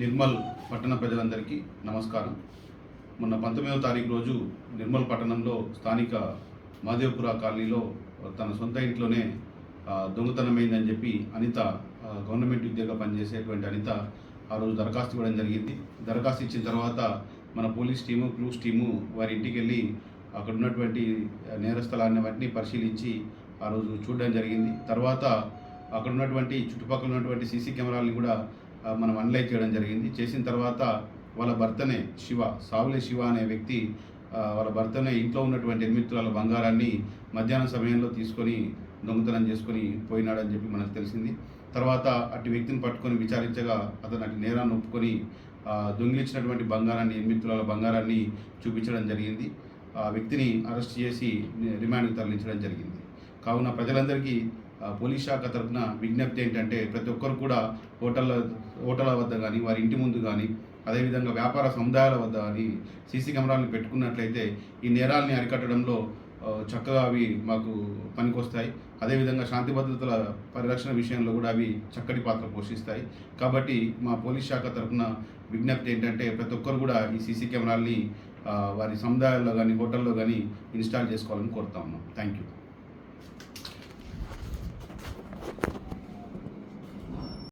నిర్మల్ పట్టణ ప్రజలందరికీ నమస్కారం. మొన్న 19వ తారీఖు రోజు నిర్మల్ పట్టణంలో స్థానిక మాదేవపుర కాలనీలో తన సొంత ఇంట్లోనే దొంగతనమైందని చెప్పి అనిత, గవర్నమెంట్ ఉద్యోగ పనిచేసేటువంటి అనిత ఆ రోజు దరఖాస్తు ఇవ్వడం జరిగింది. దరఖాస్తు ఇచ్చిన తర్వాత మన పోలీస్ టీము, క్లూస్ టీము వారి ఇంటికి వెళ్ళి అక్కడ ఉన్నటువంటి నేరస్థలాన్ని వాటిని పరిశీలించి ఆ రోజు చూడడం జరిగింది. తర్వాత అక్కడ ఉన్నటువంటి చుట్టుపక్కల ఉన్నటువంటి సీసీ కెమెరాలని కూడా మనం అనలైజ్ చేయడం జరిగింది. చేసిన తర్వాత వాళ్ళ భర్తనే సావులే శివ అనే వ్యక్తి వాళ్ళ భర్తనే ఇంట్లో ఉన్నటువంటి 8 తులాల బంగారాన్ని మధ్యాహ్నం సమయంలో తీసుకొని దొంగతనం చేసుకొని పోయినాడని చెప్పి మనకు తెలిసింది. తర్వాత అటు వ్యక్తిని పట్టుకొని విచారించగా అతను అటు నేరాన్ని ఒప్పుకొని దొంగిలించినటువంటి బంగారాన్ని 8 తులాల బంగారాన్ని చూపించడం జరిగింది. ఆ వ్యక్తిని అరెస్ట్ చేసి రిమాండ్కి తరలించడం జరిగింది. కావున ప్రజలందరికీ పోలీస్ శాఖ తరఫున విజ్ఞప్తి ఏంటంటే, ప్రతి ఒక్కరు కూడా హోటళ్ళ వద్ద కానీ, వారి ఇంటి ముందు కానీ, అదేవిధంగా వ్యాపార సముదాయాల వద్ద కానీ సీసీ కెమెరాలను పెట్టుకున్నట్లయితే ఈ నేరాలని అరికట్టడంలో చక్కగా అవి మాకు పనికొస్తాయి. అదేవిధంగా శాంతి భద్రతల పరిరక్షణ విషయంలో కూడా అవి చక్కటి పాత్ర పోషిస్తాయి. కాబట్టి మా పోలీస్ శాఖ తరఫున విజ్ఞప్తి ఏంటంటే, ప్రతి ఒక్కరు కూడా ఈ సీసీ కెమెరాలని వారి సముదాయాల్లో కానీ, హోటల్లో కానీ ఇన్స్టాల్ చేసుకోవాలని కోరుతా ఉన్నాం. Thank you.